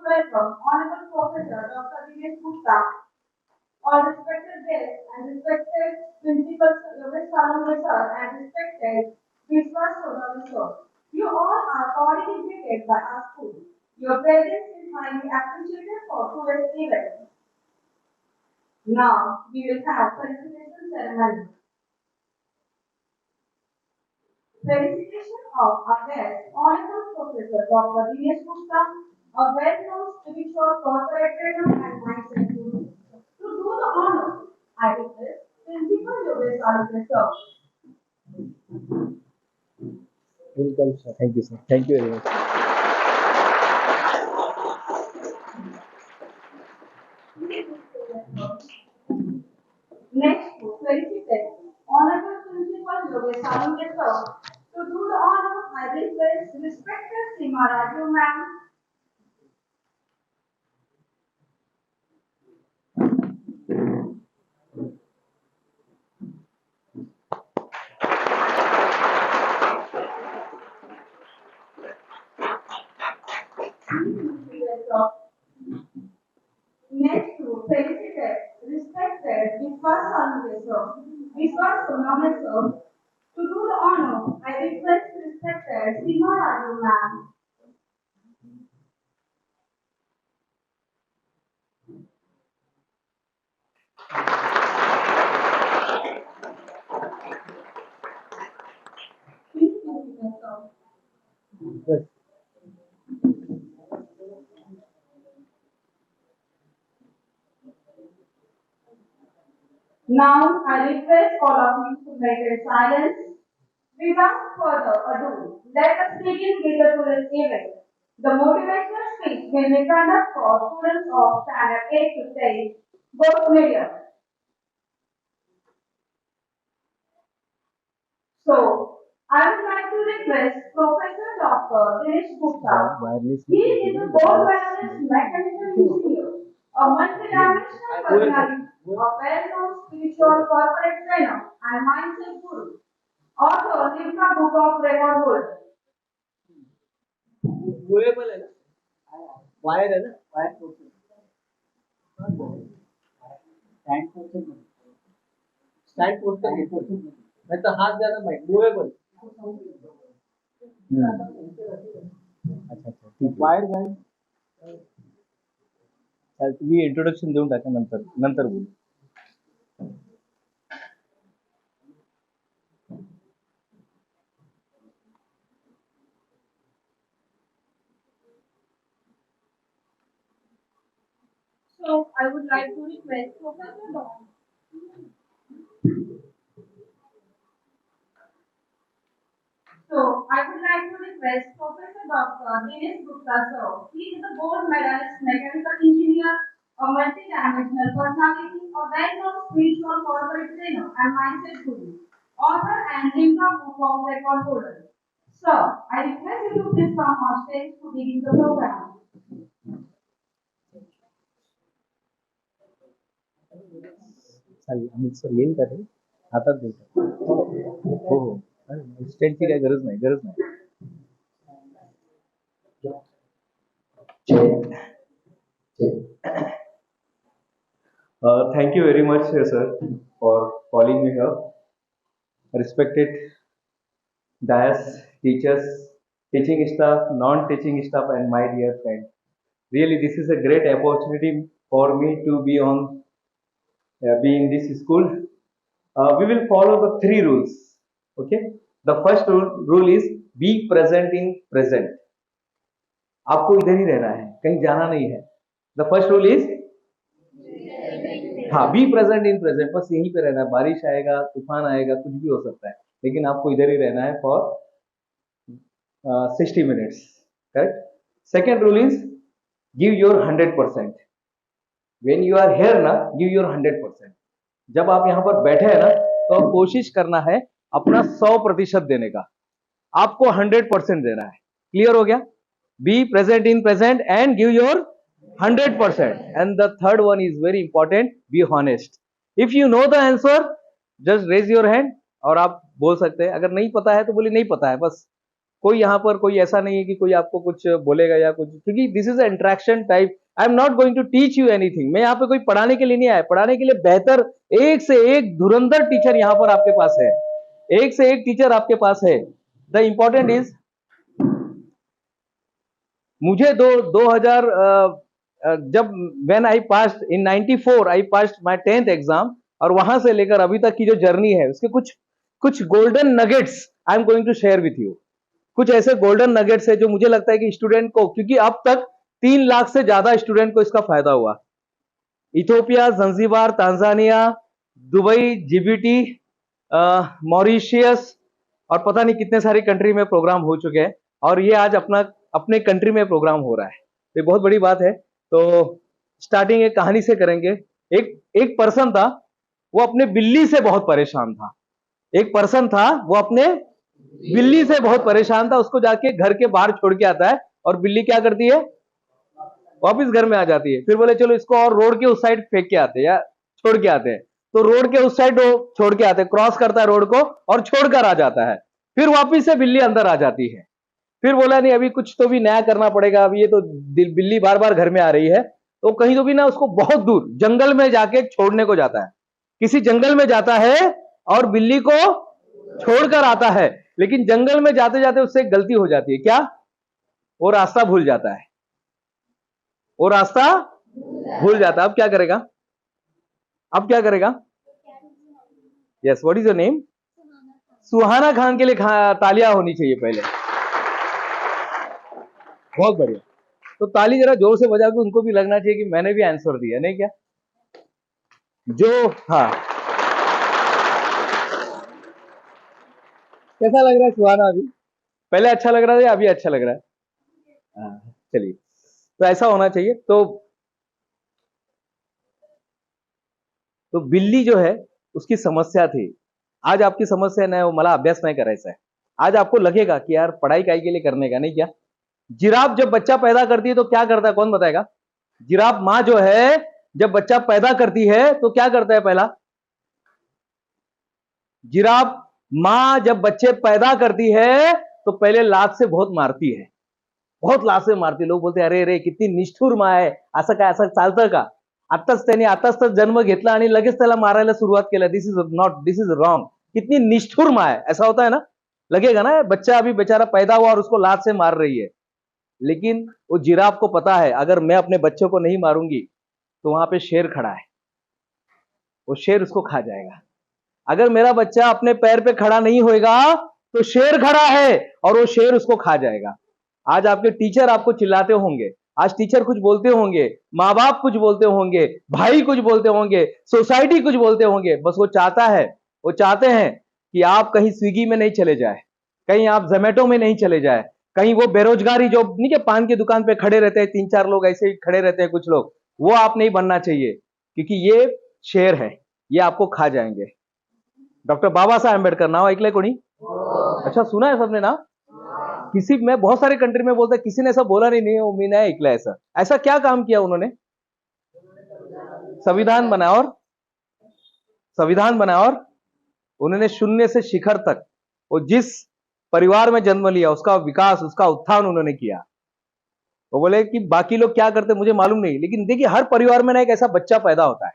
welcome Honorable Professor Dr. Dinesh Gupta, all respected guests and respected principals Yogesh Salombe sir and respected Vishwas Sodami sir. You all are coordinated by our school. Your presence is highly appreciated for today's event. Now we will have felicitation ceremony. Felicitation of our guest, Honorable Professor Dr. Dinesh Gupta, a well-known spiritual corporate trainer and mindset guru. To do the honor, I request Principal Yogesh Salombe sir. Welcome, sir. Thank you, sir. Thank you very much. Next, to felicitate Honorable Principal Yogesh Salombe sir. To do the honor, I request respected Sima Raju ma'am. Next to felicitate respected Vishwas Salombe sir. Vishwas Salombe sir. To do the honor, I request respected Sima Raju ma'am. Please continue, sir. Yes. Now I request all of you to maintain silence. Without further ado, let us begin with the today's event. The motivational speech will be conducted for students of standard 8 to 10, both medium. So, I would like to request Professor Dr. Dinesh Gupta. Wireless. He is a gold medalist mechanical engineer, a multidimensional personality, a well-known spiritual corporate trainer, and mindset guru. Author Limca Book of Record Holder. Movable है ना, wire है ना, wire portion, stand portion मैं तो हाथ ज्यादा भाई movable. अच्छा अच्छा ठीक वायर वायर चल तुम्ही इंट्रोडक्शन देऊन टाका नंतर नंतर बोलू। So, I would like to request Professor Dr. So, I would like to request Professor Dr. Dinesh Gupta sir. He is a gold medalist mechanical engineer, a multi-dimensional personality, a well-known spiritual corporate trainer, and mindset guru, author and Limca Book of Record holder. Sir, I request you to please come on stage to begin the program. चालेल आम्ही sir येईल का ते हातात देऊ हो हो स्टेटची काय गरज नाही गरज नाही। Thank you very much, sir, for calling me here. Respected dais, teachers, teaching staff, non-teaching staff, and my dear friend. Really, this is a great opportunity for me to be in this school. We will follow the 3 rules. Okay. The first rule is be present in present. आपको इधर ही रहना है, कहीं जाना नहीं है। The first rule is हाँ बी प्रेजेंट इन प्रेजेंट, बस यहीं पे रहना है। बारिश आएगा, तूफान आएगा, कुछ भी हो सकता है, लेकिन आपको इधर ही रहना है for 60 minutes. Correct. Second rule is give your 100%। When you are here ना, गिव योर 100%। जब आप यहाँ पर बैठे हैं ना, तो कोशिश करना है अपना 100% देने का। आपको 100% देना है। क्लियर हो गया? Be present in present and give your 100%. And the third one is very important, be honest. If you know the answer, just raise your hand और आप बोल सकते हैं। अगर नहीं पता है तो बोलिए नहीं पता है, बस कोई यहाँ पर कोई ऐसा नहीं है कि कोई आपको कुछ बोलेगा या कुछ, क्योंकि this is interaction type. I am not going to teach you anything. मैं यहाँ पे कोई पढ़ाने के लिए नहीं आया, पढ़ाने के लिए बेहतर एक से एक धुरंधर टीचर यहाँ पर आपके पास है, एक से एक टीचर आपके पास है। द इंपॉर्टेंट इज, मुझे 2000 जब when I passed in 94 I passed my 10th exam, और वहां से लेकर अभी तक की जो जर्नी है उसके कुछ कुछ golden nuggets I am going to share with you. कुछ ऐसे गोल्डन नगेट्स है जो मुझे लगता है कि स्टूडेंट को, क्योंकि अब तक 3 लाख से ज्यादा स्टूडेंट को इसका फायदा हुआ। Ethiopia, Zanzibar, Tanzania, Dubai, Djibouti, Mauritius और पता नहीं कितने सारी कंट्री में प्रोग्राम हो चुके हैं, और ये आज अपने कंट्री में प्रोग्राम हो रहा है। ये बहुत बड़ी बात है। तो स्टार्टिंग एक कहानी से करेंगे। एक पर्सन था, वो अपने बिल्ली से बहुत परेशान था। एक पर्सन था, वो अपने बिल्ली से बहुत परेशान था। उसको जाके घर के बाहर छोड़ के आता है, और बिल्ली क्या करती है, वापिस घर में आ जाती है। फिर बोले चलो इसको और रोड के उस साइड फेंक के आते हैं या छोड़ के आते हैं। तो रोड के उस साइड छोड़ के आते हैं, क्रॉस करता है रोड को और छोड़कर आ जाता है। फिर वापिस से बिल्ली अंदर आ जाती है। फिर बोला नहीं, अभी कुछ तो भी नया करना पड़ेगा, अभी ये तो बिल्ली बार बार घर में आ रही है, तो कहीं तो भी ना उसको बहुत दूर जंगल में जाके छोड़ने को जाता है। किसी जंगल में जाता है और बिल्ली को छोड़कर आता है, लेकिन जंगल में जाते जाते उससे एक गलती हो जाती है। क्या? वो रास्ता भूल जाता है। वो रास्ता भूल जाता है। अब क्या करेगा? अब क्या करेगा? Yes, what is your name? Suhana Khan के लिए तालियां होनी चाहिए पहले। बहुत बढ़िया। तो ताली जरा जोर से बजा के उनको भी लगना चाहिए कि मैंने भी आंसर दिया, नहीं क्या? जो, हाँ, कैसा लग रहा है सुहाना? अभी पहले अच्छा लग रहा था या अभी अच्छा लग रहा है? हाँ, चलिए, तो ऐसा होना चाहिए। तो बिल्ली जो है उसकी समस्या थी। आज आपकी समस्या नहीं, वो मला अभ्यास नहीं करायचा है। आज आपको लगेगा कि यार पढ़ाई काय के लिए करने का, नहीं क्या? जिराफ जब बच्चा पैदा करती है तो क्या करता है, कौन बताएगा? जिराफ माँ जो है जब बच्चा पैदा करती है तो क्या करता है? पहला, जिराफ माँ जब बच्चे पैदा करती है तो पहले लात से बहुत मारती है, बहुत लात से मारती है। लोग बोलते हैं अरे रे किती निष्ठुर माँ आहे, असं काय, असं चालतं का? आताच तर जन्म घेतला आणि लगेच त्याला मारायला सुरुवात केला। This is wrong. कितनी निष्ठुर माँ है, ऐसा होता है ना? लगेगा ना, बच्चा अभी बेचारा पैदा हुआ और उसको लात से मार रही है। लेकिन वो जिराफ को पता है अगर मैं अपने बच्चों को नहीं मारूंगी तो वहां पे शेर खड़ा है, वो शेर उसको खा जाएगा। अगर मेरा बच्चा अपने पैर पे खड़ा नहीं होएगा तो शेर खड़ा है और वो शेर उसको खा जाएगा। आज आपके टीचर आपको चिल्लाते होंगे, आज टीचर कुछ बोलते होंगे, माँ बाप कुछ बोलते होंगे, भाई कुछ बोलते होंगे, सोसाइटी कुछ बोलते होंगे। बस वो चाहते हैं कि आप कहीं स्विगी में नहीं चले जाए, कहीं आप जोमेटो में नहीं चले जाए, कहीं वो बेरोजगारी जो नहीं के पान की दुकान पे खड़े रहते हैं, 3-4 लोग ऐसे ही खड़े रहते हैं कुछ लोग, वो आप नहीं बनना चाहिए, क्योंकि ये शेर है, ये आपको खा जाएंगे। डॉक्टर बाबासाहेब आंबेडकर नाव ऐकलंय कोणी? अच्छा, सुना है सबने ना? किसी, मैं बहुत सारे कंट्री में बोलता है, किसी ने ऐसा बोला नहीं वो मैं नहीं ऐकला ऐसा। ऐसा क्या काम किया उन्होंने? संविधान बनाया और उन्होंने शून्य से शिखर तक, वो जिस परिवार में जन्म लिया उसका विकास, उसका उत्थान उन्होंने किया। वो बोले कि बाकी लोग क्या करते मुझे मालूम नहीं, लेकिन देखिए हर परिवार में ना एक ऐसा बच्चा पैदा होता है,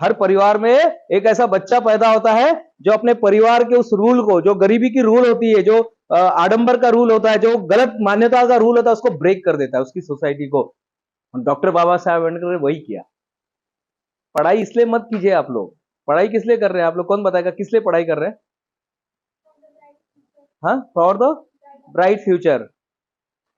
हर परिवार में एक ऐसा बच्चा पैदा होता है जो अपने परिवार के उस रूल को, जो गरीबी की रूल होती है, जो आडंबर का रूल होता है, जो गलत मान्यता का रूल होता है, उसको ब्रेक कर देता है, उसकी सोसाइटी को। डॉक्टर बाबा साहेब अम्बेडकर ने वही किया। पढ़ाई इसलिए मत कीजिए आप लोग, पढ़ाई किस लिए कर रहे हैं आप लोग, कौन बताएगा किस लिए पढ़ाई कर रहे हैं? हाँ, फॉर द ब्राइट फ्यूचर।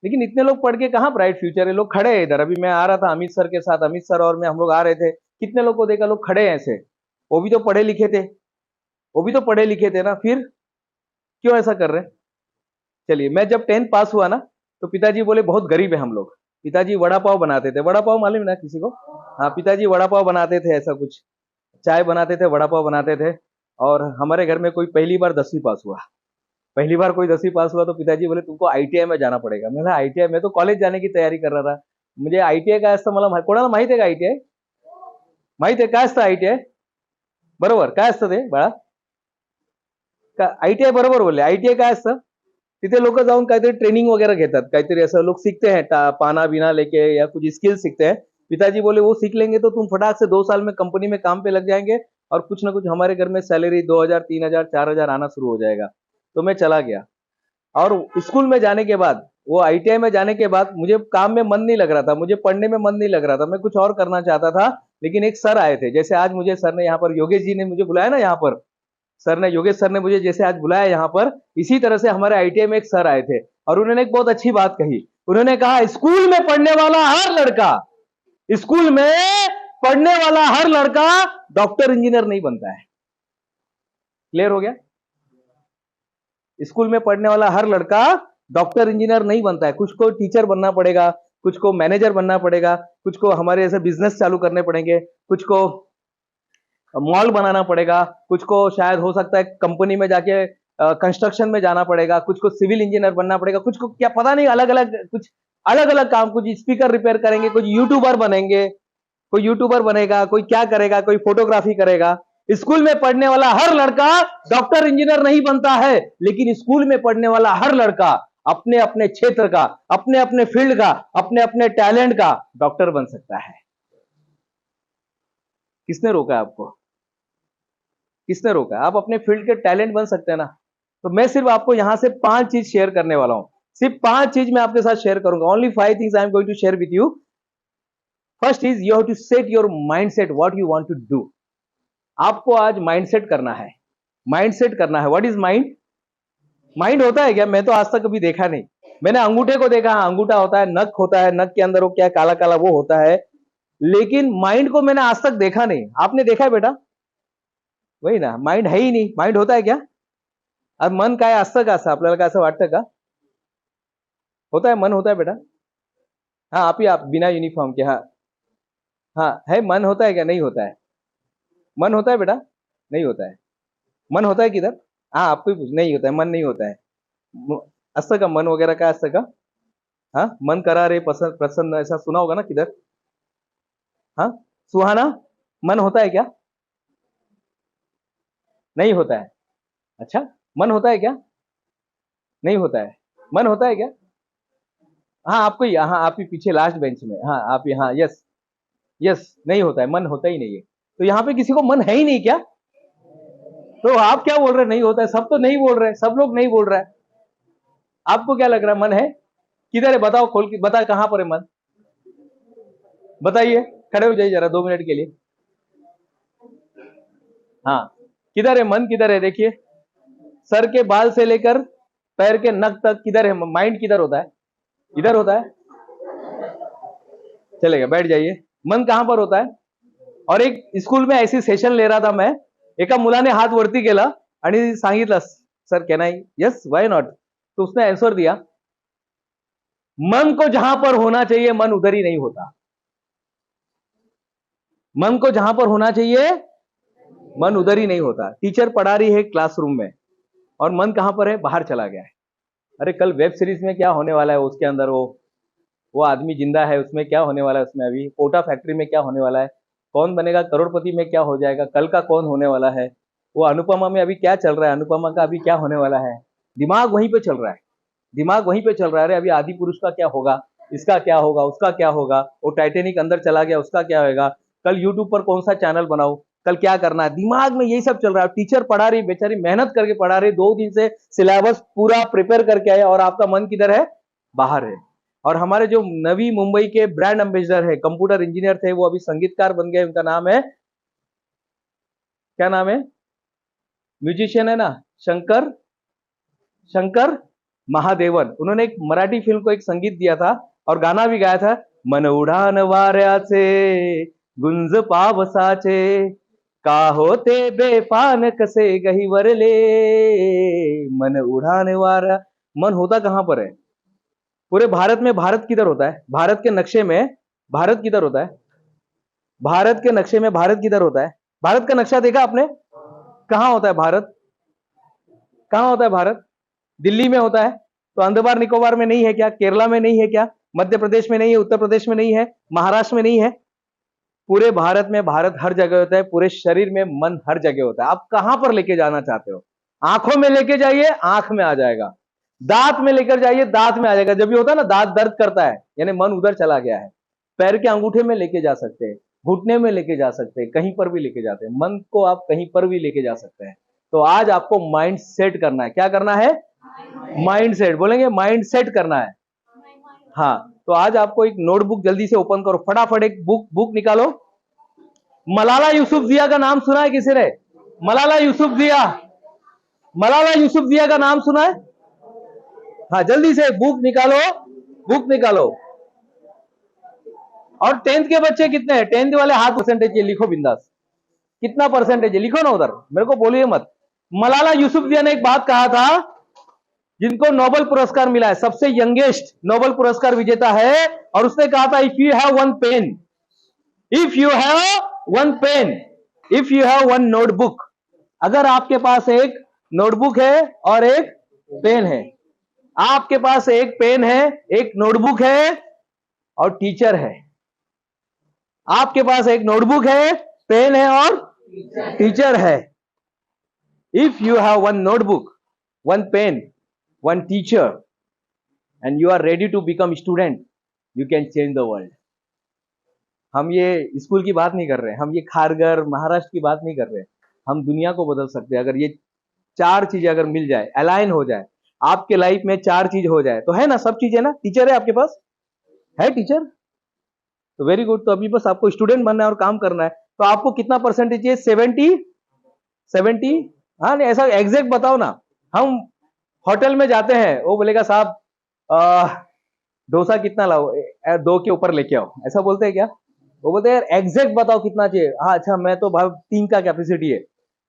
लेकिन इतने लोग पढ़ के कहाँ ब्राइट फ्यूचर है? लोग खड़े हैं इधर। अभी मैं आ रहा था अमित सर के साथ, अमित सर और मैं, हम लोग आ रहे थे, कितने लोग को देखा, लोग खड़े हैं ऐसे। वो भी तो पढ़े लिखे थे ना, फिर क्यों ऐसा कर रहे हैं? चलिए, मैं जब 10th पास हुआ ना तो पिताजी बोले बहुत गरीब है हम लोग। पिताजी वड़ा पाव बनाते थे, वड़ा पाव मालूम ना किसी को? हाँ, पिताजी वड़ा पाव बनाते थे, ऐसा कुछ चाय बनाते थे, वड़ा पाव बनाते थे। और हमारे घर में कोई पहली बार 10वीं पास हुआ, तो पिताजी बोले तुमको आईटीआई में जाना पड़ेगा। मैंने आईटीआई में तो कॉलेज जाने की तैयारी कर रहा था, मुझे आईटीआई काय असतं मला कोणाला माहित आहे का? आईटीआई माहित आहे काय असतं? आईटीआई बरोबर काय असतं ते बाळा? आईटीआई बरोबर बोलले, आईटीआई काय असतं? तिथे लोक जाऊन काहीतरी ट्रेनिंग वगैरह घेतात, काहीतरी असं लोग सीखते हैं, पाना बिना लेके या कुछ स्किल सीखते हैं। पिताजी बोले वो सीख लेंगे तो तुम फटाक से 2 साल में कंपनी में काम पे लग जाएंगे और कुछ ना कुछ हमारे घर में सैलरी 2,000 3,000 4,000 आना शुरू हो जाएगा। तो मैं चला गया और स्कूल में जाने के बाद, वो आईटीआई में जाने के बाद मुझे काम में मन नहीं लग रहा था, मुझे पढ़ने में मन नहीं लग रहा था, मैं कुछ और करना चाहता था। लेकिन एक सर आए थे, जैसे आज मुझे सर ने यहाँ पर, योगेश जी ने मुझे बुलाया ना यहाँ पर, योगेश सर ने मुझे जैसे आज बुलाया यहाँ पर, इसी तरह से हमारे आईटीआई में एक सर आए थे और उन्होंने एक बहुत अच्छी बात कही। उन्होंने कहा स्कूल में पढ़ने वाला हर लड़का, स्कूल में पढ़ने वाला हर लड़का डॉक्टर इंजीनियर नहीं बनता है। क्लियर हो गया? स्कूल में पढ़ने वाला हर लड़का डॉक्टर इंजीनियर नहीं बनता है। कुछ को टीचर बनना पड़ेगा, कुछ को मैनेजर बनना पड़ेगा, कुछ को हमारे ऐसे बिजनेस चालू करने पड़ेंगे, कुछ को मॉल बनाना पड़ेगा, कुछ को शायद हो सकता है कंपनी में जाके कंस्ट्रक्शन में जाना पड़ेगा, कुछ को सिविल इंजीनियर बनना पड़ेगा, कुछ को क्या पता नहीं, अलग अलग कुछ अलग अलग काम, कुछ स्पीकर रिपेयर करेंगे, कुछ यूट्यूबर बनेंगे, कोई यूट्यूबर बनेगा, कोई क्या करेगा, कोई फोटोग्राफी करेगा। स्कूल में पढ़ने वाला हर लड़का डॉक्टर इंजीनियर नहीं बनता है, लेकिन स्कूल में पढ़ने वाला हर लड़का अपने अपने क्षेत्र का, अपने अपने फील्ड का, अपने अपने टैलेंट का डॉक्टर बन सकता है। किसने रोका आपको? किसने रोका? आप अपने फील्ड के टैलेंट बन सकते हैं ना। तो मैं सिर्फ आपको यहां से 5 चीज शेयर करने वाला हूं, सिर्फ 5 चीज मैं आपके साथ शेयर करूंगा। Only 5 things I am going to share with you. First is you have to set your mindset what you want to do. आपको आज माइंडसेट करना है, माइंडसेट करना है। What is mind? माइंड होता है क्या? मैं तो आज तक कभी देखा नहीं। मैंने अंगूठे को देखा, अंगूठा होता है, नख होता है, नख के अंदर वो क्या काला काला वो होता है, लेकिन माइंड को मैंने आज तक देखा नहीं। आपने देखा है बेटा? वही ना, माइंड है ही नहीं। माइंड होता है क्या? और मन काय असतं का? असं आपल्याला काय असं वाटतं का? होता है, मन होता है बेटा? हाँ, आप ही, आप बिना यूनिफॉर्म के, हाँ हाँ है, मन होता है क्या? नहीं होता है। मन होता है बेटा? नहीं होता है। मन होता है किधर? हाँ, आपको ही पूछ, नहीं होता है, मन नहीं होता है। असतं का मन वगैरह? काय असतं का? हाँ, मन करा रे पसंद प्रसन्न, ऐसा सुना होगा ना किधर? हाँ, सुहाना, मन होता है क्या? नहीं होता है। अच्छा, मन होता है क्या? नहीं होता है। मन होता है क्या? हाँ, आपको ही, हाँ आप ही पीछे लास्ट बेंच में, हाँ आप ही, हाँ यस यस, नहीं होता है, मन होता ही नहीं है। तो यहाँ पे किसी को मन है ही नहीं क्या? तो आप क्या बोल रहे हैं नहीं होता है? सब तो नहीं बोल रहे, सब लोग नहीं बोल रहा है। आपको क्या लग रहा है मन है? किधर है? बताओ, खोल के बता, कहां पर है मन? बताइए, खड़े हो जाइए जरा 2 मिनट के लिए। हाँ, किधर है मन? किधर है? देखिए, सर के बाल से लेकर पैर के नख तक किधर है? माइंड किधर होता है? इधर होता है। चलेगा, बैठ जाइए। मन कहां पर होता है? और एक स्कूल में ऐसी सेशन ले रहा था मैं, एका मुलाने हात वरती केला आणि सांगितलं, sir can I? Yes, why not? तो उसने आंसर दिया, मन को जहां पर होना चाहिए मन उधर ही नहीं होता। मन को जहां पर होना चाहिए मन उधर ही नहीं होता। टीचर पढ़ा रही है क्लासरूम में और मन कहां पर है? बाहर चला गया है। अरे कल वेब सीरीज में क्या होने वाला है, उसके अंदर वो आदमी जिंदा है, उसमें क्या होने वाला है, उसमें अभी पोटा फैक्ट्री में क्या होने वाला है, कौन बनेगा करोड़पति में क्या हो जाएगा, कल का कौन होने वाला है, वो अनुपमा में अभी क्या चल रहा है, अनुपमा का अभी क्या होने वाला है। दिमाग वहीं पे चल रहा है, दिमाग वहीं पे चल रहा है। अरे अभी आदि पुरुष का क्या होगा, इसका क्या होगा, उसका क्या होगा, वो टाइटेनिक अंदर चला गया, उसका क्या होगा, कल यूट्यूब पर कौन सा चैनल बनाऊं, कल क्या करना है, दिमाग में यही सब चल रहा है। टीचर पढ़ा रही, बेचारी मेहनत करके पढ़ा रही, 2 दिन से सिलेबस पूरा प्रिपेयर करके आए, और आपका मन किधर है? बाहर है। और हमारे जो नवी मुंबई के ब्रांड एम्बेसडर है, कंप्यूटर इंजीनियर थे, वो अभी संगीतकार बन गए। उनका नाम है, क्या नाम है? म्यूजिशियन है ना, शंकर, शंकर महादेवन। उन्होंने एक मराठी फिल्म को एक संगीत दिया था और गाना भी गाया था, मन उडान वाऱ्याचे गुंज पावसाचे, का होते बेपान कसे गहिवरले, मन उडान वारा। मन होता कहां पर है? पूरे भारत में। भारत किधर होता है? भारत के नक्शे में भारत किधर होता है? भारत के नक्शे में भारत किधर होता है? भारत का नक्शा देखा आपने? कहां होता है भारत? कहां होता है भारत? दिल्ली में होता है। तो अंडमान निकोबार में नहीं है क्या? केरला में नहीं है क्या? मध्य प्रदेश में नहीं है? उत्तर प्रदेश में नहीं है? महाराष्ट्र में नहीं है? पूरे भारत में भारत हर जगह होता है। पूरे शरीर में मन हर जगह होता है। आप कहां पर लेके जाना चाहते हो? आंखों में लेके जाइए, आंख में आ जाएगा। दांत में लेकर जाइए, दांत में आ जाएगा। जब भी होता है ना दांत दर्द करता है, यानी मन उधर चला गया है। पैर के अंगूठे में लेके जा सकते हैं, घुटने में लेके जा सकते हैं, कहीं पर भी लेके जाते हैं। मन को आप कहीं पर भी लेके जा सकते हैं। तो आज आपको माइंड सेट करना है। क्या करना है? माइंड सेट बोलेंगे, माइंड सेट करना है। हाँ, तो आज आपको एक नोटबुक जल्दी से ओपन करो, फटाफट एक बुक निकालो। मलाला यूसुफजैया का नाम सुना है किसी ने? मलाला यूसुफजैया, मलाला यूसुफजैया का नाम सुना है? हाँ, जल्दी से बुक निकालो, बुक निकालो। और 10th के बच्चे कितने हैं? 10th वाले हाथ परसेंटेज ये लिखो बिंदास, कितना परसेंटेज है लिखो ना उधर, मेरे को बोलिए मत। मलाला यूसुफजैया ने एक बात कहा था, जिनको नोबेल पुरस्कार मिला है, सबसे यंगेस्ट नोबेल पुरस्कार विजेता है, और उसने कहा था if you have one pen, if you have one pen, if you have one notebook, अगर आपके पास एक नोटबुक है और एक पेन है, आपके पास एक पेन है, एक नोटबुक है और टीचर है। आपके पास एक नोटबुक है, पेन है और टीचर है। If you have one notebook, one pen, one teacher and you are ready to become student, you can change the world. हम ये स्कूल की बात नहीं कर रहे, हम ये खारघर महाराष्ट्र की बात नहीं कर रहे, हम दुनिया को बदल सकते हैं। अगर ये 4 चीजें अगर मिल जाए, अलाइन हो जाए, आपके लाइफ में 4 चीज हो जाए, तो है ना, सब चीजें ना। टीचर है आपके पास, है टीचर, तो वेरी गुड। तो अभी बस आपको स्टूडेंट बनना है और काम करना है। तो आपको कितना परसेंटेज है? 70? हाँ, नहीं ऐसा एग्जैक्ट बताओ ना। हम होटल में जाते हैं, वो बोलेगा साहब डोसा कितना लाओ, 2 के ऊपर लेके आओ, ऐसा बोलते हैं क्या? वो बोलते हैं यार एग्जैक्ट बताओ कितना चाहिए। हाँ अच्छा, मैं तो भाई 3 का कैपेसिटी है,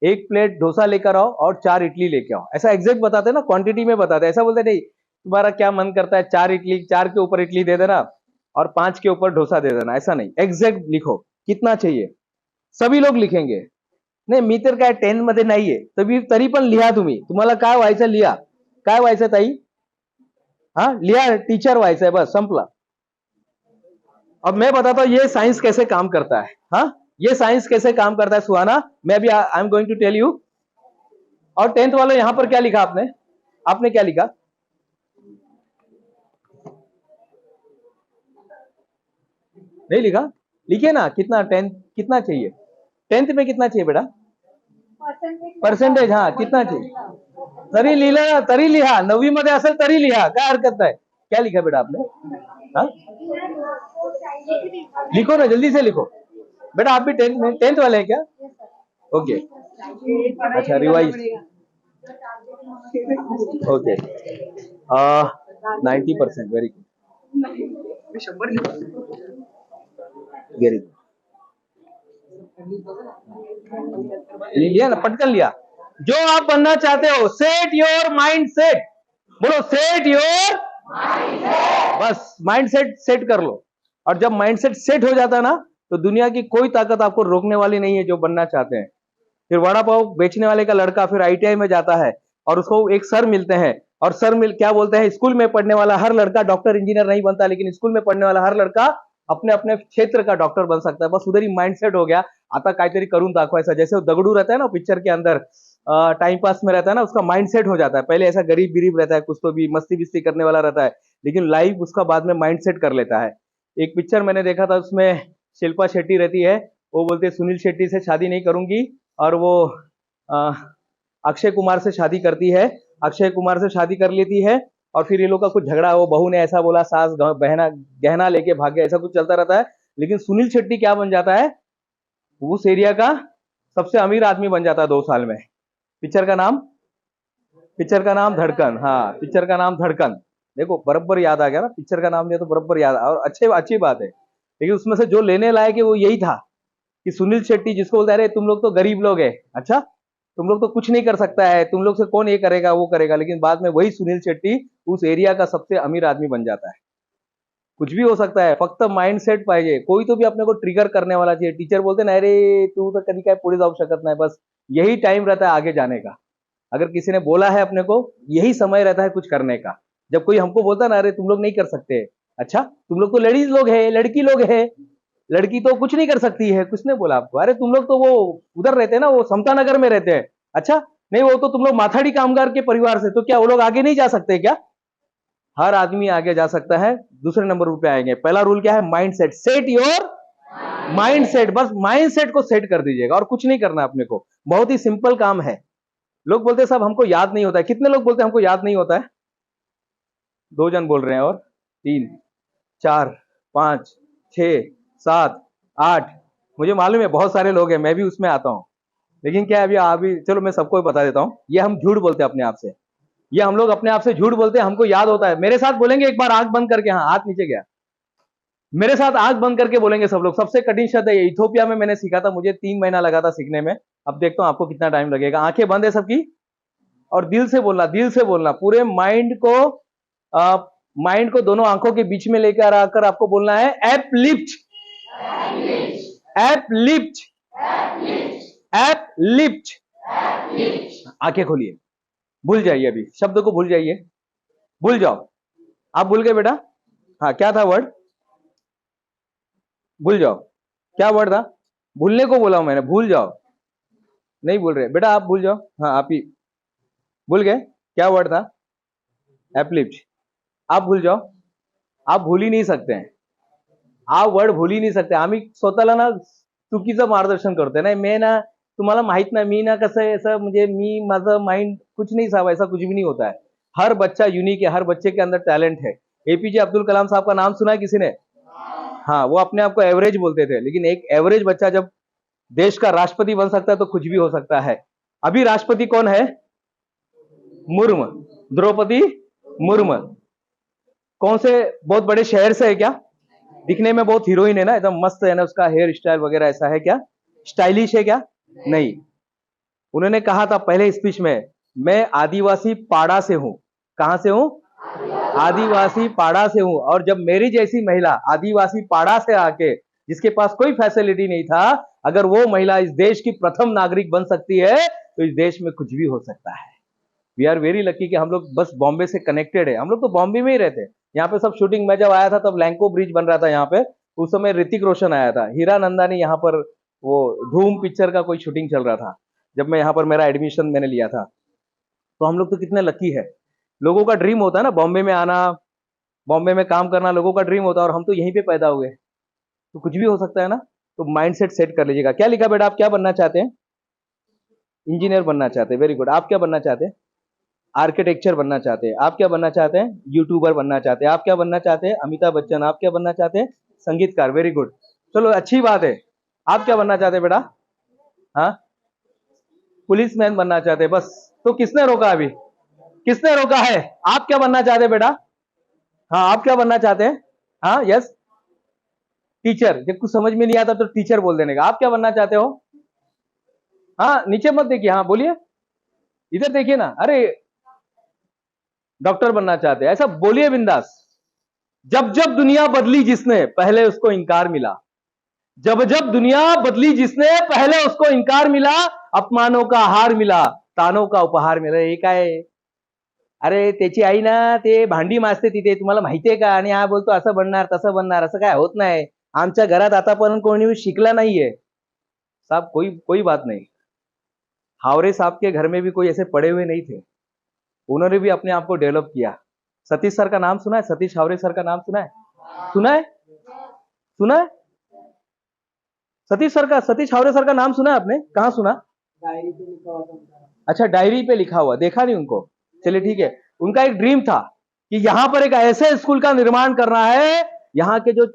1 प्लेट डोसा लेकर आओ और 4 इडली लेके आओ, ऐसा एग्जैक्ट बताते हैं ना, क्वांटिटी में बताते हैं। ऐसा बोलते नहीं तुम्हारा क्या मन करता है 4 इडली, 4 के ऊपर इडली दे देना और 5 के ऊपर डोसा दे देना, ऐसा नहीं। एग्जैक्ट लिखो कितना चाहिए, सभी लोग लिखेंगे। नाही मी तर काय 10 मध्ये नाहीये, तरी पण लिहा तुम्ही, तुम्हाला काय व्हायचं लिहा। काय व्हायचं ताई? हाँ लिहा, टीचर व्हायचंय, बस संपला। अब मैं बताता हूं ये साइंस कैसे काम करता है। हाँ, ये साइंस कैसे काम करता है सुहाना, मैं भी I am going to tell you. और 10th वालों यहां पर क्या लिखा आपने? आपने क्या लिखा? नहीं लिखा? लिखिए ना, कितना 10th कितना चाहिए? 10th में कितना चाहिए बेटा? पर्सेंटेज, हाँ कितना चाहिए? तरी लिहिलं, तरी लिहा, 9वी मध्ये असेल तरी लिहा, काय हरकत नाही। क्या लिखा बेटा आपने? हाँ लिखो ना, जल्दी से लिखो बेटा। आप भी 10th वाले हैं क्या? ओके, अच्छा revise, okay 90%, very good, very good. लिया ना, पटकन लिया। जो आप बनना चाहते हो, सेट योर माइंड सेट, बोलो सेट योर, बस माइंड सेट सेट कर लो। और जब माइंड सेट सेट हो जाता है ना, तो दुनिया की कोई ताकत आपको रोकने वाली नहीं है जो बनना चाहते हैं। फिर वड़ा पाव बेचने वाले का लड़का फिर ITI में जाता है और उसको एक सर मिलते हैं, और सर मिल क्या बोलते हैं, स्कूल में पढ़ने वाला हर लड़का डॉक्टर इंजीनियर नहीं बनता, लेकिन स्कूल में पढ़ने वाला हर लड़का अपने अपने क्षेत्र का डॉक्टर बन सकता है। बस उधर ही माइंडसेट हो गया, आता काहीतरी करून दाखवायचा। जैसे वो दगड़ू रहता है ना पिक्चर के अंदर, टाइम पास में रहता है ना, उसका माइंडसेट हो जाता है। पहले ऐसा गरीब गरीब रहता है, कुछ तो भी मस्ती बिस्ती करने वाला रहता है, लेकिन लाइफ उसका बाद में माइंडसेट कर लेता है। एक पिक्चर मैंने देखा था, उसमें शिल्पा शेट्टी रहती है, वो बोलते सुनील शेट्टी से शादी नहीं करूंगी, और वो अक्षय कुमार से शादी करती है, अक्षय कुमार से शादी कर लेती है, और फिर ये लोग का कुछ झगड़ा, वो बहू ने ऐसा बोला, सास बहना गहना लेके भाग गया, ऐसा कुछ चलता रहता है। लेकिन सुनील शेट्टी क्या बन जाता है, उस एरिया का सबसे अमीर आदमी बन जाता है 2 साल में। पिक्चर का नाम धड़कन। हाँ, पिक्चर का नाम धड़कन। देखो बराबर याद आ गया ना, पिक्चर का नाम लिया तो बराबर याद, और अच्छी बात है। लेकिन उसमें से जो लेने लायक है वो यही था कि सुनील शेट्टी जिसको बोलता है अरे तुम लोग तो गरीब लोग है, अच्छा तुम लोग तो कुछ नहीं कर सकता है, तुम लोग से कौन ये करेगा वो करेगा, लेकिन बाद में वही सुनील शेट्टी उस एरिया का सबसे अमीर आदमी बन जाता है। कुछ भी हो सकता है, फक्त माइंडसेट पाहिजे, कोई तो भी अपने को ट्रिगर करने वाला चाहिए। टीचर बोलते ना अरे तू तो कभी काय पुढे जाऊ शकत नाही, बस यही टाइम रहता है आगे जाने का। अगर किसी ने बोला है अपने को, यही समय रहता है कुछ करने का। जब कोई हमको बोलता ना अरे तुम लोग नहीं कर सकते, अच्छा तुम लोग तो लेडीज लोग है, लड़की लोग है, लड़की तो कुछ नहीं कर सकती है, किसने बोला आपको? अरे तुम लोग तो वो उधर रहते हैं ना, वो समता नगर में रहते हैं, अच्छा नहीं, वो तो तुम लोग माथाड़ी कामगार के परिवार से, तो क्या वो लोग आगे नहीं जा सकते क्या? हर आदमी आगे जा सकता है। दूसरे नंबर पे आएंगे। पहला रूल क्या है? Mind set. Set your mind set. बस माइंड सेट को सेट कर दीजिएगा और कुछ नहीं करना अपने को। बहुत ही सिंपल काम है। लोग बोलते हैं साहब हमको याद नहीं होता है। कितने लोग बोलते हैं हमको याद नहीं होता है? 2 जन बोल रहे हैं, और 3, 4, 5, 6, 7, 8। मुझे मालूम है बहुत सारे लोग हैं, मैं भी उसमें आता हूं। लेकिन क्या है, अभी चलो मैं सबको बता देता हूं, ये हम झूठ बोलते हैं अपने आप से। ये हम लोग अपने आप से झूठ बोलते हैं, हमको याद होता है। मेरे साथ बोलेंगे एक बार आंख बंद करके, हाँ हाथ नीचे गया। मेरे साथ आंख बंद करके बोलेंगे सब लोग। सबसे कठिन शब्द है ये। इथोपिया में मैंने सीखा था, मुझे 3 महीना लगा था सीखने में। अब देखता हूं आपको कितना टाइम लगेगा। आंखें बंद है सबकी, और दिल से बोलना, दिल से बोलना। पूरे माइंड को दोनों आंखों के बीच में लेकर आकर आपको बोलना है एपलिफ्ट, एपलिफ्ट, एपलिफ्ट। आंखें खोलिए, भूल जाइए, अभी शब्द को भूल जाइए, भूल जाओ। आप भूल गए बेटा? हाँ, क्या था वर्ड? भूल जाओ। क्या वर्ड था? भूलने को बोला हूं मैंने, भूल जाओ। नहीं भूल रहे बेटा, आप भूल जाओ। हाँ, आप ही भूल गए। क्या वर्ड था? एपलिफ्ट। आप भूल जाओ। आप भूल ही नहीं सकते हैं, आप वर्ड भूल ही नहीं सकते। आम्ही स्वतःला ना चुकीचं मार्गदर्शन करतोय ना, मैं ना तुम्हाला माहित ना, मी ना कसं है, ऐसा मुझे मी माझं माइंड कुछ नहीं साहब, ऐसा कुछ भी नहीं होता है। हर बच्चा यूनिक है, हर बच्चे के अंदर टैलेंट है। एपीजे अब्दुल कलाम साहब का नाम सुना है किसी ने? हाँ, वो अपने आप को एवरेज बोलते थे, लेकिन एक एवरेज बच्चा जब देश का राष्ट्रपति बन सकता है तो कुछ भी हो सकता है। अभी राष्ट्रपति कौन है? मुर्मू, द्रौपदी मुर्मू। कौन से बहुत बड़े शहर से है क्या? दिखने में बहुत हीरोइन है ना, एकदम मस्त है ना, उसका हेयर स्टाइल वगैरह ऐसा है क्या? स्टाइलिश है क्या? नहीं। उन्होंने कहा था पहले स्पीच में, मैं आदिवासी पाड़ा से हूं। कहां से हूं? आदिवासी पाड़ा से हूं। और जब मेरी जैसी महिला आदिवासी पाड़ा से आके, जिसके पास कोई फैसिलिटी नहीं था, अगर वो महिला इस देश की प्रथम नागरिक बन सकती है, तो इस देश में कुछ भी हो सकता है। वी आर वेरी लकी कि हम लोग बस बॉम्बे से कनेक्टेड है। हम लोग तो बॉम्बे में ही रहते हैं। यहाँ पे सब शूटिंग में जब आया था तब लैंको ब्रिज बन रहा था यहाँ पे। उस समय ऋतिक रोशन आया था, हीरा नंदानी यहाँ पर, वो धूम पिक्चर का कोई शूटिंग चल रहा था जब मैं यहाँ पर, मेरा एडमिशन मैंने लिया था। तो हम लोग तो कितने लकी है। लोगों का ड्रीम होता है ना बॉम्बे में आना, बॉम्बे में काम करना, लोगों का ड्रीम होता है, और हम तो यहीं पे पैदा हुए। तो कुछ भी हो सकता है ना। तो माइंड सेट कर लीजिएगा। क्या लिखा बेटा? आप क्या बनना चाहते हैं? इंजीनियर बनना चाहते हैं, वेरी गुड। आप क्या बनना चाहते हैं? आर्किटेक्चर बनना चाहते हैं। आप क्या बनना चाहते हैं? यूट्यूबर बनना चाहते हैं। आप क्या बनना चाहते हैं? अमिताभ बच्चन। आप क्या बनना चाहते हैं? संगीतकार, वेरी गुड। चलो अच्छी बात है। आप क्या बनना चाहते हैं बेटा? हाँ, पुलिसमैन बनना चाहते हैं, बस। तो किसने रोका अभी? किसने रोका है? आप क्या बनना चाहते हैं बेटा? हाँ, आप क्या बनना चाहते हैं? हाँ, यस, टीचर। जब कुछ समझ में नहीं आता तो टीचर बोल देने का। आप क्या बनना चाहते हो? हाँ, नीचे मत देखिए, हाँ बोलिए, इधर देखिए ना। अरे, डॉक्टर बनना चाहते हैं, ऐसा बोलिए बिंदास। जब जब दुनिया बदली जिसने, पहले उसको इंकार मिला। जब जब दुनिया बदली जिसने, पहले उसको इंकार मिला। अपमानों का हार मिला, तानों का उपहार मिला। हे काय? अरे त्याची आई ना ते भांडी माजते तिथे, तुम्हाला माहितीये का? आणि हा बोलतो असं बनणार तसं बनणार, असं काय होत नाही। आमच्या घरात आतापर्यंत कोणी शिकला नाहीये साहब। कोई कोई बात नहीं। हावरे साहब के घर में भी कोई ऐसे पढ़े हुए नहीं थे, उन्होंने भी अपने आप को डेवलप किया। सतीश सर का नाम सुना है? सतीश हावरे सर का नाम सुना है? सुना है? सुना है? सतीश हावरे सर का नाम सुना है आपने? कहाँ सुना? डायरी पे लिखा हुआ था। अच्छा, डायरी पे लिखा हुआ, देखा नहीं उनको। चलिए ठीक है। उनका एक ड्रीम था कि यहां पर एक ऐसे स्कूल का निर्माण करना है, यहां के जो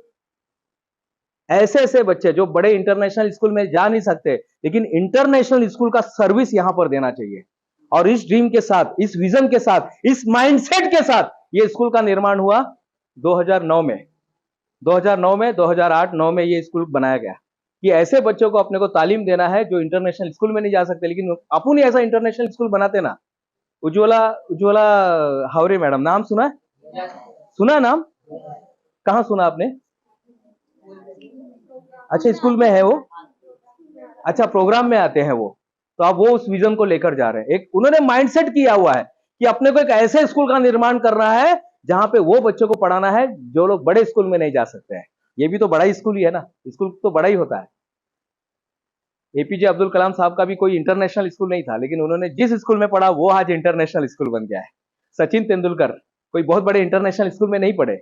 ऐसे ऐसे बच्चे जो बड़े इंटरनेशनल स्कूल में जा नहीं सकते, लेकिन इंटरनेशनल स्कूल का सर्विस यहां पर देना चाहिए। और इस ड्रीम के साथ, इस विजन के साथ, इस माइंडसेट के साथ ये स्कूल का निर्माण हुआ 2009 में। 2009 में, 2008 9 में ये स्कूल बनाया गया कि ऐसे बच्चों को अपने को तालीम देना है जो इंटरनेशनल स्कूल में नहीं जा सकते, लेकिन अपन ही ऐसा इंटरनेशनल स्कूल बनाते ना। उज्ज्वला उज्ज्वला हावरे मैडम, नाम सुना है? सुना है नाम? कहाँ सुना आपने? अच्छा, स्कूल में है वो? अच्छा, प्रोग्राम में आते हैं वो। तो अब वो उस विजन को लेकर जा रहे हैं। एक उन्होंने माइंडसेट किया हुआ है कि अपने को एक ऐसे स्कूल का निर्माण करना है जहां पे वो बच्चों को पढ़ाना है जो लोग बड़े स्कूल में नहीं जा सकते हैं। ये भी तो बड़ा ही स्कूल ही है ना, स्कूल तो बड़ा ही होता है। एपीजे अब्दुल कलाम साहब का भी कोई इंटरनेशनल स्कूल नहीं था, लेकिन उन्होंने जिस स्कूल में पढ़ा वो आज इंटरनेशनल स्कूल बन गया है। सचिन तेंदुलकर कोई बहुत बड़े इंटरनेशनल स्कूल में नहीं पढ़े,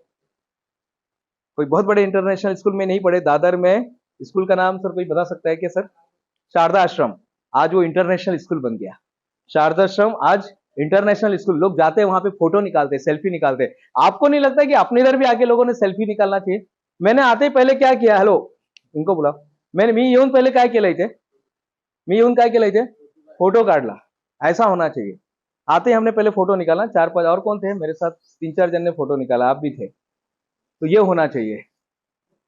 कोई बहुत बड़े इंटरनेशनल स्कूल में नहीं पढ़े। दादर में स्कूल का नाम सर कोई बता सकता है क्या सर? शारदा आश्रम, आज वो इंटरनेशनल स्कूल बन गया। शारदा आश्रम आज इंटरनेशनल स्कूल, लोग जाते हैं वहां पे फोटो निकालते, सेल्फी निकालते। आपको नहीं लगता कि अपने इधर भी आके लोगों ने सेल्फी निकालना चाहिए? मैंने आते ही पहले क्या किया, हेलो इनको बुला, मैंने मी येऊन पहले काय केलं इथे, मी येऊन काय केलं इथे, फोटो काढला। ऐसा होना चाहिए। आते ही हमने पहले फोटो निकाला, 4-5 और कौन थे मेरे साथ, 3-4 जन ने फोटो निकाला, आप भी थे। तो ये होना चाहिए,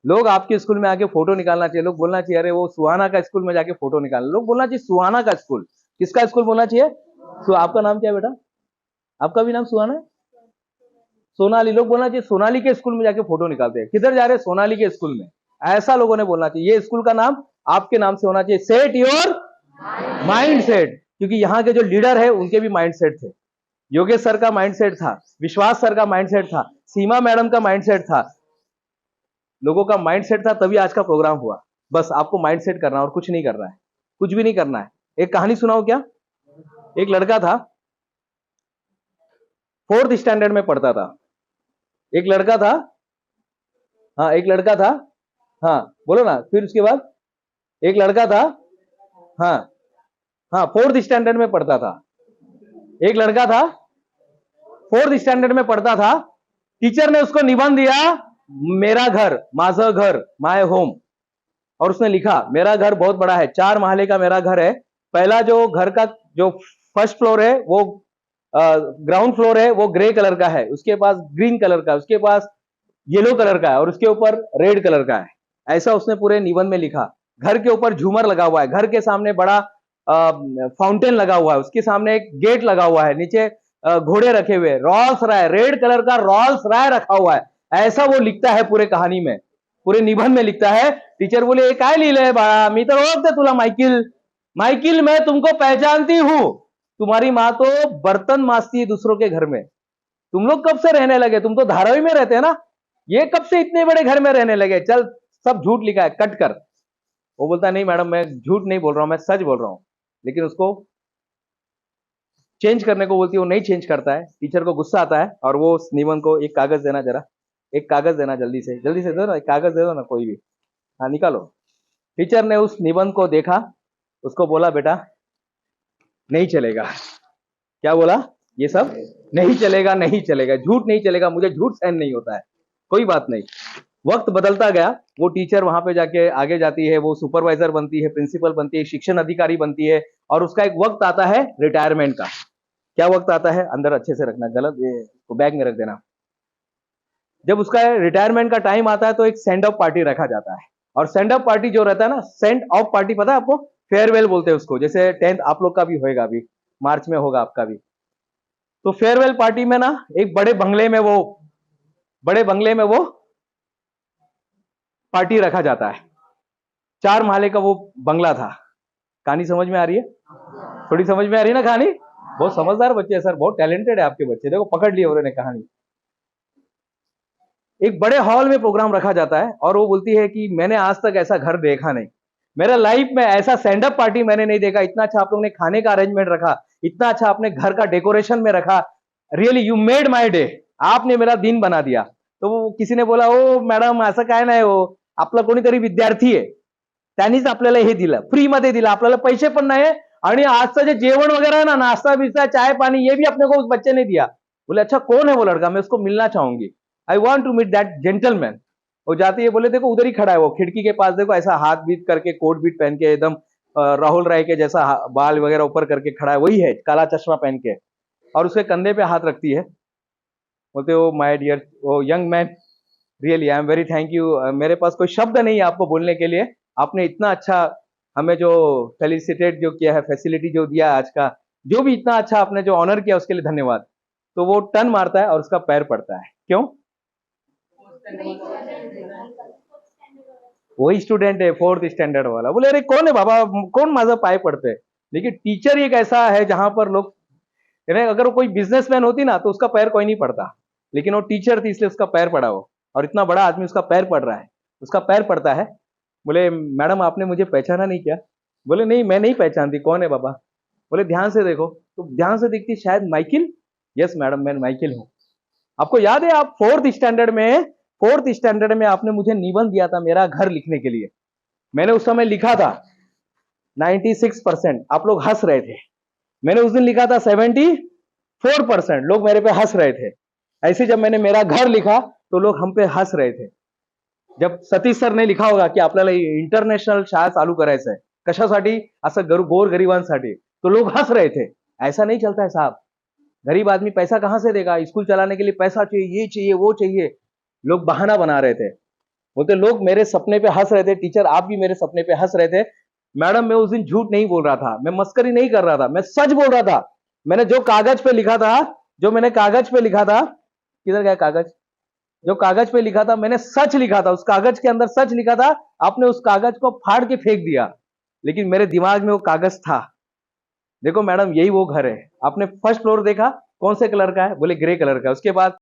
लोग आपके स्कूल में आके फोटो निकालना चाहिए। लोग बोलना चाहिए अरे वो सुहाना का स्कूल में जाके फोटो निकालना, लोग बोलना चाहिए सुहाना का स्कूल। किसका स्कूल बोलना चाहिए? आपका नाम क्या है बेटा? आपका भी नाम सुहाना है? सोनाली। लोग बोलना चाहिए सोनाली के स्कूल में जाके फोटो निकालते हैं। किधर जा रहे हैं? सोनाली के स्कूल में। ऐसा लोगों ने बोलना चाहिए। ये स्कूल का नाम आपके नाम से होना चाहिए, सेट योर माइंड सेट, क्योंकि यहाँ के जो लीडर है उनके भी माइंड सेट थे। योगेश सर का माइंड सेट था, विश्वास सर का माइंड सेट था, सीमा मैडम का माइंड सेट था, लोगों का माइंड सेट था, तभी आज का प्रोग्राम हुआ। बस आपको माइंड सेट करना और कुछ नहीं करना है, कुछ भी नहीं करना है। एक कहानी सुनाओ क्या? एक लड़का था, 4th स्टैंडर्ड में पढ़ता था। एक लड़का था, हाँ एक लड़का था, हाँ बोलो ना फिर उसके बाद। एक लड़का था, हाँ हाँ 4th स्टैंडर्ड में पढ़ता था। एक लड़का था 4th स्टैंडर्ड में पढ़ता था। टीचर ने उसको निबंध दिया, मेरा घर, माझं घर, माय होम। और उसने लिखा मेरा घर बहुत बड़ा है, 4 महले का मेरा घर है। पहला जो घर का जो फर्स्ट फ्लोर है वो ग्राउंड फ्लोर है, वो ग्रे कलर का है, उसके पास ग्रीन कलर का, उसके पास येलो कलर का है और उसके ऊपर रेड कलर का है। ऐसा उसने पूरे निबंध में लिखा। घर के ऊपर झूमर लगा हुआ है, घर के सामने बड़ा फाउंटेन लगा हुआ है, उसके सामने एक गेट लगा हुआ है, नीचे घोड़े रखे हुए, रॉल्स राय, रेड कलर का रॉल्स राय रखा हुआ है। ऐसा वो लिखता है पूरे कहानी में, पूरे निबंध में लिखता है। टीचर बोले ये काय लिहिलंय बाळा? मी तर ओळखते तुला माइकिल, माइकिल मैं तुमको पहचानती हूं, तुम्हारी माँ तो बर्तन मांजती है दूसरों के घर में। तुम लोग कब से रहने लगे? तुम तो धारावी में रहते हैं ना, ये कब से इतने बड़े घर में रहने लगे? चल सब झूठ लिखा है, कट कर। वो बोलता नहीं मैडम मैं झूठ नहीं बोल रहा हूं, मैं सच बोल रहा हूं। लेकिन उसको चेंज करने को बोलती है, वो नहीं चेंज करता है। टीचर को गुस्सा आता है और वो उस निबंध को, एक कागज देना जरा, एक कागज देना, जल्दी से दो ना, एक कागज दे दो ना कोई भी, हाँ निकालो। टीचर ने उस निबंध को देखा, उसको बोला बेटा नहीं चलेगा। क्या बोला? ये सब नहीं चलेगा, नहीं चलेगा, झूठ नहीं चलेगा, मुझे झूठ सहन नहीं होता है। कोई बात नहीं। वक्त बदलता गया, वो टीचर वहां पे जाके आगे जाती है, वो सुपरवाइजर बनती है, प्रिंसिपल बनती है, शिक्षण अधिकारी बनती है, और उसका एक वक्त आता है रिटायरमेंट का। क्या वक्त आता है? अंदर अच्छे से रखना, गलत ये बैग में रख देना। जब उसका रिटायरमेंट का टाइम आता है तो एक सेंड ऑफ पार्टी रखा जाता है। और सेंड ऑफ पार्टी जो रहता है ना, सेंड ऑफ पार्टी पता है आपको? फेयरवेल बोलते हैं उसको। जैसे 10th आप लोग का भी होएगा, अभी मार्च में होगा आपका भी। तो फेयरवेल पार्टी में ना एक बड़े बंगले में वो पार्टी रखा जाता है। 4 महले का वो बंगला था। कहानी समझ में आ रही है? थोड़ी समझ में आ रही है ना कहानी? बहुत समझदार बच्चे हैं सर, बहुत टैलेंटेड है आपके बच्चे, देखो पकड़ लिए उन्होंने कहानी। एक बड़े हॉल में प्रोग्राम रखा जाता है और वो बोलती है कि मैंने आज तक ऐसा घर देखा नहीं, मेरा लाइफ में ऐसा सेंड अप पार्टी मैंने नहीं देखा। इतना अच्छा आप लोग ने खाने का अरेंजमेंट रखा, इतना अच्छा आपने घर का डेकोरेशन में रखा, really you made my day, आपने मेरा दिन बना दिया। तो वो किसी ने बोला ओ मॅडम असं काय नाही हो, आपला कोणीतरी विद्यार्थी आहे, त्यांनीच आपल्याला हे दिलं, फ्री मध्ये दिलं, आपल्याला पैसे पण नाही आणि आजचं जे जेवण वगैरह है ना, नाश्ता बिस्ता चाय पानी, ये भी अपने को उस बच्चे ने दिया। बोले अच्छा कौन है वो लड़का, मैं उसको मिलना चाहूंगी, I want to meet that gentleman. वो जाती है, बोले देखो उधर ही खड़ा है वो खिड़की के पास, देखो ऐसा हाथ बीत करके, कोट बीट पहन के, एकदम राहुल राय के जैसा बाल वगैरह ऊपर करके खड़ा है, वही है, काला चश्मा पहन के, और उसके कंधे पे हाथ रखती है। बोलते हो माय डियर वो young man, really I am very thank you, मेरे पास कोई शब्द नहीं है आपको बोलने के लिए, आपने इतना अच्छा हमें जो फेलिसिटेट जो किया है, फैसिलिटी जो दिया आज का, जो भी इतना अच्छा आपने जो ऑनर किया उसके लिए धन्यवाद। तो वो टर्न मारता है और उसका पैर पड़ता है। क्यों? वही स्टूडेंट है 4th स्टैंडर्ड वाला। बोले अरे कौन है बाबा, कौन माझा पाय पड़ते है? लेकिन टीचर एक ऐसा है जहां पर लोग, अगर कोई बिजनेसमैन होती ना तो उसका पैर कोई नहीं पड़ता, लेकिन वो टीचर थी इसलिए उसका पैर पड़ा वो, और इतना बड़ा आदमी उसका पैर पड़ रहा है, उसका पैर पड़ता है। बोले मैडम आपने मुझे पहचाना नहीं क्या? बोले नहीं मैं नहीं पहचानती, कौन है बाबा? बोले ध्यान से देखो, तो ध्यान से दिखती, शायद माइकिल। यस मैडम मैं माइकिल हूँ। आपको याद है आप फोर्थ स्टैंडर्ड में आपने मुझे निबंध दिया था मेरा घर लिखने के लिए। मैंने उस समय लिखा था 96%, आप लोग हंस रहे थे। मैंने उस दिन लिखा था 74%, लोग मेरे पे हंस रहे थे। ऐसे जब मैंने मेरा घर लिखा तो लोग हम पे हंस रहे थे। जब सतीश सर ने लिखा होगा की आपल्याला इंटरनॅशनल शाळा चालू करायचं आहे, कशासाठी? असं गोर गरिबांसाठी, तो लोग हंस रहे थे। ऐसा नहीं चलता है साहब, गरीब आदमी पैसा कहां से देगा? स्कूल चलाने के लिए पैसा चाहिए, ये चाहिए, वो चाहिए। लोग बहाना बना रहे थे, बोलते लोग मेरे सपने पे हंस रहे थे। टीचर आप भी मेरे सपने पे हंस रहे थे। मैडम मैं उस दिन झूठ नहीं बोल रहा था, मैं मस्करी नहीं कर रहा था, मैं सच बोल रहा था। मैंने जो कागज पे लिखा था, किधर गया कागज? जो कागज पे लिखा था मैंने सच लिखा था, उस कागज के अंदर सच लिखा था। आपने उस कागज को फाड़ के फेंक दिया, लेकिन मेरे दिमाग में वो कागज था। देखो मैडम यही वो घर है। आपने फर्स्ट फ्लोर देखा, कौन से कलर का है? बोले ग्रे कलर का। उसके बाद